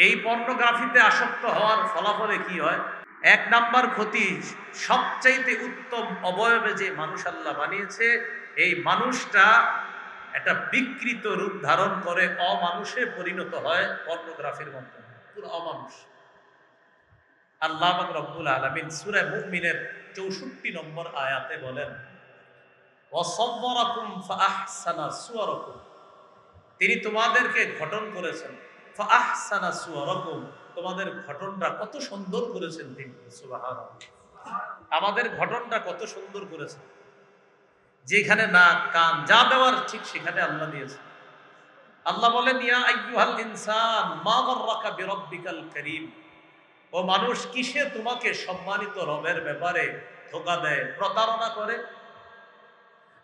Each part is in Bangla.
এই পর্নোগ্রাফিতে আসক্ত হওয়ার ফলাফলে কি হয়? এক নাম্বার ক্ষতি, সবচাইতে উত্তম অবয়বে যে মানুষ আল্লাহ বানিয়েছে, এই মানুষটা একটা বিকৃত রূপ ধারণ করে অমানুষে পরিণত হয় পর্নোগ্রাফির মাধ্যমে, পুরো অমানুষ। আল্লাহ পাক রব্বুল আলামিন সূরা মুমিনের ৬৪ নম্বর আয়াতে বলেন, ওয়াসাওয়ারাকুম ফাআহসানা সুওয়ারাকুম, তিনি তোমাদেরকে গঠন করেছেন, ফাআহসানা সুওয়ারাকুম, তোমাদের গঠনটা কত সুন্দর করেছেন তিনি। সুবহানাল্লাহ, আমাদের গঠনটা কত সুন্দর করেছেন, যেখানে নাক কান যা দেওয়ার ঠিক সেখানে আল্লাহ দিয়েছেন। আল্লাহ বলেন, ইয়া আইয়ুহাল ইনসান মা গাররাকা বিরাব্বিকাল কারীম, ও মানুষ কিসে তোমাকে সম্মানিত রবের ব্যাপারে ধোঁকা দেয়, প্রতারণা করে।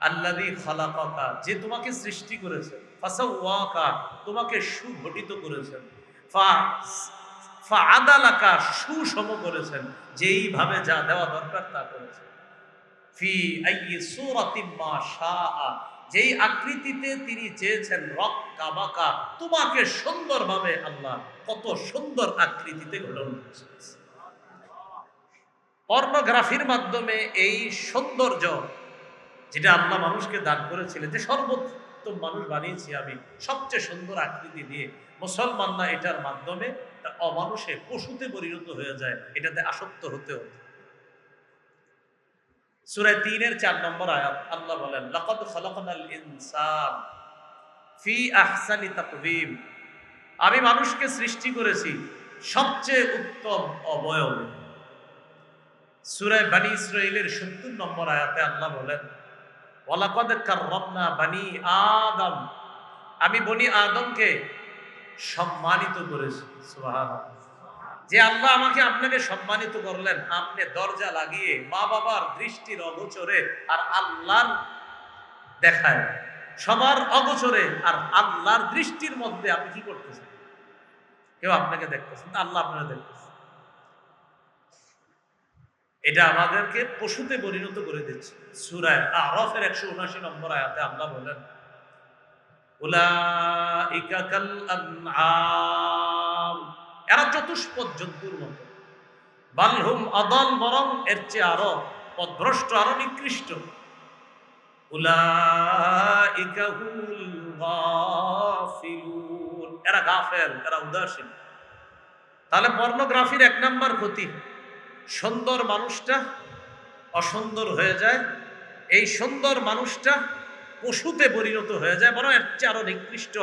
আল্লাযী খালাকাকা, যে তোমাকে সৃষ্টি করেছেন, ফাসাওয়াকা, তোমাকে সুগঠিত করেছেন, ফাআদালাকা, সুষম করেছেন, যেইভাবে যা দেওয়া দরকার তা করেছেন। ফি আইয়ি সূরাতিন মা শাআ, যেই আকৃতিতে তিনি চেয়েছেন, রক্কাবাকা, তোমাকে সুন্দরভাবে আল্লাহ কত সুন্দর আকৃতিতে গঠন করেছেন। পর্নোগ্রাফির মাধ্যমে এই সৌন্দর্য যেটা আল্লাহ মানুষকে দান করেছিলেন, যে সর্বোত্তম মানুষ বানিয়েছি আমি সবচেয়ে সুন্দর আকৃতি দিয়ে, মুসলমানরা এটার মাধ্যমে অমানুষে পশুতে পরিণত হয়ে যায়, এটাতে আসক্ত হতে হতে। সূরা ৩-এর ৪ নম্বর আয়াত আল্লাহ বলেন, লাকাদ খালাকনাল ইনসান ফি আহসানি তাকওয়িম, আমি মানুষকে সৃষ্টি করেছি সবচেয়ে উত্তম অবয়বে। সূরা বনী ইসরাঈলের ৭০ নম্বর আয়াতে আল্লাহ বলেন, ওয়ালাকাদ কাররামনা বনী আদম, আমি বনী আদমকে সম্মানিত করেছি। সুবহানাল্লাহ, যে আল্লাহ আমাকে আপনাকে সম্মানিত করলেন, আপনি দরজা লাগিয়ে মা বাবার দৃষ্টির অগোচরে আর আল্লাহর দেখায়, সবার অগোচরে আর আল্লাহর দৃষ্টির মধ্যে আপনি কি করতেছেন? কেউ আপনাকে দেখতেছেন, আল্লাহ আপনারা দেখতেছেন। এটা আমাদেরকে পশুতে পরিণত করে দিচ্ছে। সূরা আরাফের ১৭৯ নম্বর আয়াতে আল্লাহ বলেন, উলাইকা কাল আনআম, এরা চতুষ্পদ জন্তুর মতো, বালহুম আদাল, বরং এর চেয়ে আরো পথভ্রষ্ট, আরো নিকৃষ্ট। উলাইকা হুমুল গাফিলুন, এরা গাফেল, এরা উদাসীন। তাহলে পর্নোগ্রাফির ১ নাম্বার ক্ষতি, সুন্দর মানুষটা অসুন্দর হয়ে যায়, এই সুন্দর মানুষটা পশুতে পরিণত হয়ে যায়, বরং এর চেয়ে আরো নিকৃষ্ট,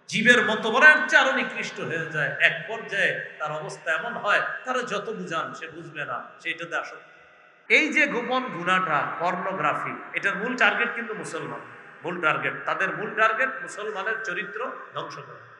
জীবের মতো, বরং এর চেয়ে আরো নিকৃষ্ট হয়ে যায়। এক পর্যায়ে তার অবস্থা এমন হয়, তারা যত বুঝান সে বুঝবে না, সেইটাতে আসক্ত। এই যে গোপন গুনাহটা পর্নোগ্রাফি, এটার মূল টার্গেট কিন্তু মুসলমান। মূল টার্গেট, তাদের মূল টার্গেট মুসলমানের চরিত্র ধ্বংস করা।